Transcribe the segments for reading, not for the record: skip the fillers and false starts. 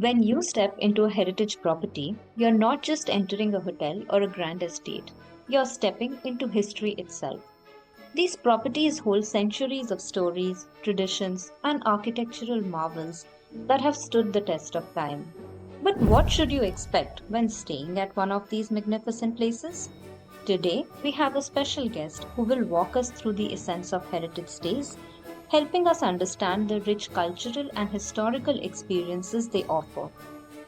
When you step into a heritage property, you're not just entering a hotel or a grand estate, you're stepping into history itself. These properties hold centuries of stories, traditions, and architectural marvels that have stood the test of time. But what should you expect when staying at one of these magnificent places? Today, we have a special guest who will walk us through the essence of heritage stays, helping us understand the rich cultural and historical experiences they offer.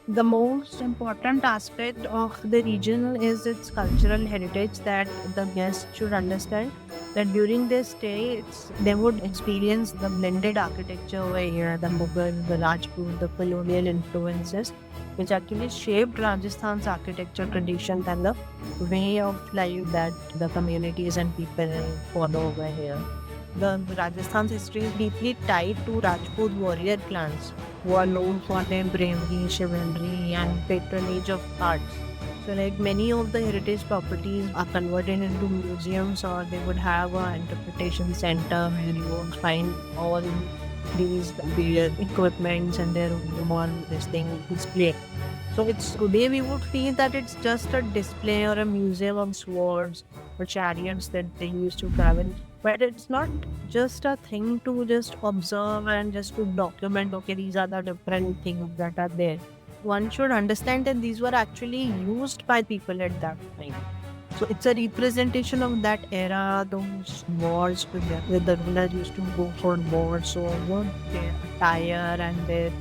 The most important aspect of the region is its cultural heritage that the guests should understand that during their stay they would experience the blended architecture over here, the Mughal, the Rajput, the colonial influences which actually shaped Rajasthan's architecture traditions and the way of life that the communities and people follow over here. The Rajasthan's history is deeply tied to Rajput warrior clans who are known for their bravery, chivalry, and patronage of arts. So, like many of the heritage properties are converted into museums, or they would have an interpretation center where you would find all these period equipments and their one this thing display. So it's today we would feel that it's just a display or a museum of swords or chariots that they used to travel. But it's not just a thing to just observe and just to document, okay, these are the different things that are there. One should understand that these were actually used by people at that time. So it's a representation of that era, those wars where the rulers used to go for wars. So what their attire and their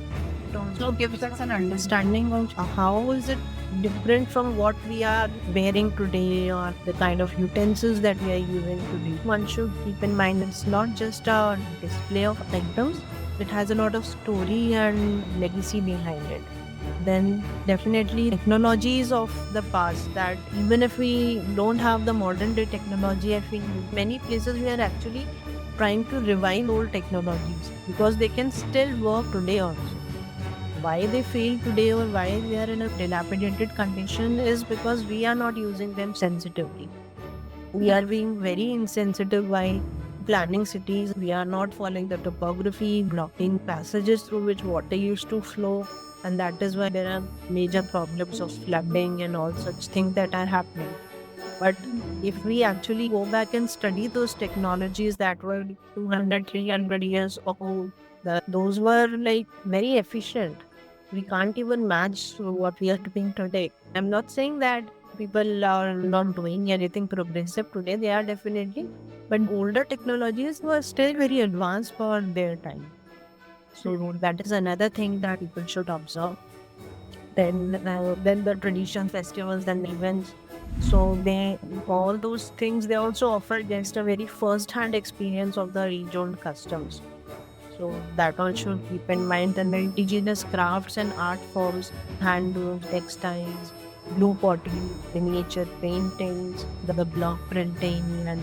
it also gives us an understanding of how is it different from what we are wearing today or the kind of utensils that we are using today. One should keep in mind it's not just a display of items, it has a lot of story and legacy behind it. Then definitely technologies of the past that even if we don't have the modern day technology, I think many places we are actually trying to revive old technologies because they can still work today also. Why they fail today or why they are in a dilapidated condition is because we are not using them sensitively. We are being very insensitive by planning cities. We are not following the topography, blocking passages through which water used to flow. And that is why there are major problems of flooding and all such things that are happening. But if we actually go back and study those technologies that were 200, 300 years ago, those were like very efficient. We can't even match what we are doing today. I'm not saying that people are not doing anything progressive today. They are definitely, but older technologies were still very advanced for their time. So that is another thing that people should observe. Then the tradition festivals and events. So they all those things they also offer just a very first-hand experience of the regional customs. So that all should keep in mind. And the indigenous crafts and art forms, handlooms, textiles, blue pottery, miniature paintings, the block printing, and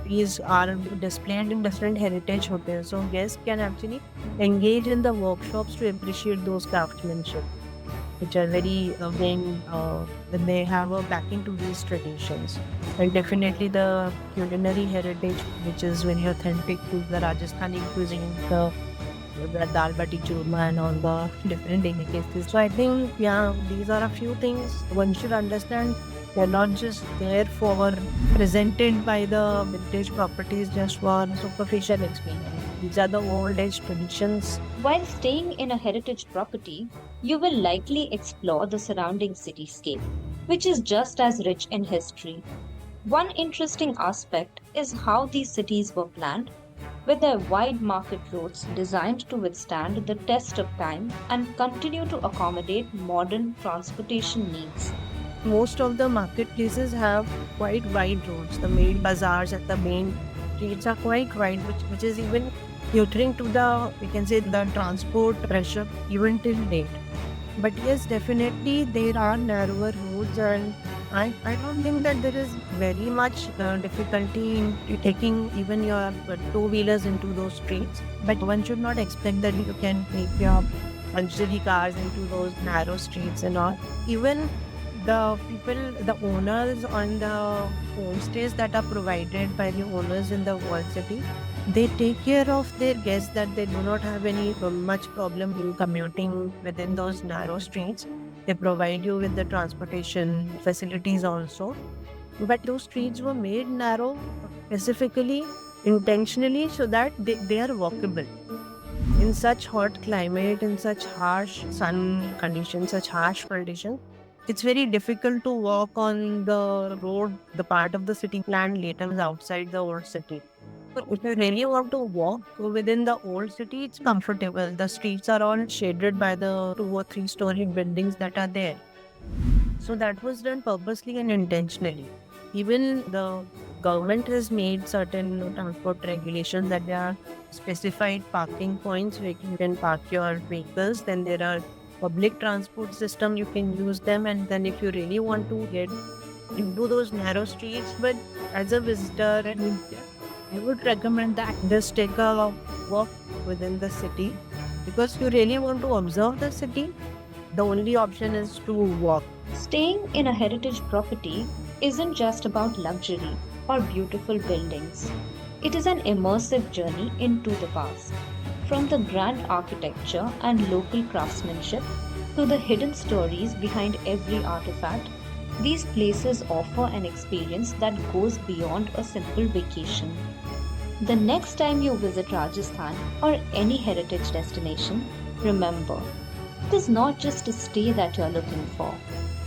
these are displayed in different heritage hotels. So guests can actually engage in the workshops to appreciate those craftsmanship, which are very when they have a backing to these traditions. And definitely the culinary heritage, which is very authentic to the Rajasthani cuisine, the dal bati churma and all the different delicacies. So I think, yeah, these are a few things one should understand. They're not just there for presented by the vintage properties just for superficial experience. These are the old age traditions. While staying in a heritage property, you will likely explore the surrounding cityscape, which is just as rich in history. One interesting aspect is how these cities were planned, with their wide market roads designed to withstand the test of time and continue to accommodate modern transportation needs. Most of the marketplaces have quite wide roads. The main bazaars and the main streets are quite wide, which is even catering to the, we can say, the transport pressure even till date. But yes, definitely there are narrower roads, and I don't think that there is very much difficulty in taking even your two-wheelers into those streets. But one should not expect that you can take your luxury cars into those narrow streets and all. Even the people, the owners on the homestays that are provided by the owners in the world city, They take care of their guests that they do not have any much problem in commuting within those narrow streets. They provide you with the transportation facilities also. But those streets were made narrow specifically, intentionally, so that they are walkable. In such hot climate, in such harsh sun conditions, such harsh conditions, it's very difficult to walk on the road, the part of the city plan later is outside the old city. So if you really want to walk within the old city, it's comfortable. The streets are all shaded by the 2 or 3 story buildings that are there. So that was done purposely and intentionally. Even the government has made certain transport regulations that there are specified parking points where you can park your vehicles. Then there are public transport system, you can use them. And then if you really want to get into those narrow streets, but as a visitor, I would recommend that just take a walk within the city, because you really want to observe the city. The only option is to walk. Staying in a heritage property isn't just about luxury or beautiful buildings. It is an immersive journey into the past. From the grand architecture and local craftsmanship to the hidden stories behind every artifact, these places offer an experience that goes beyond a simple vacation. The next time you visit Rajasthan or any heritage destination, remember, it is not just a stay that you're looking for.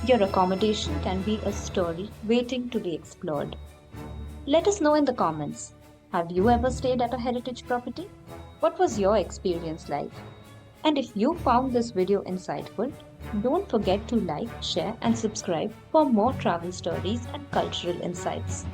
Your accommodation can be a story waiting to be explored. Let us know in the comments. Have you ever stayed at a heritage property? What was your experience like? And if you found this video insightful, don't forget to like, share, and subscribe for more travel stories and cultural insights.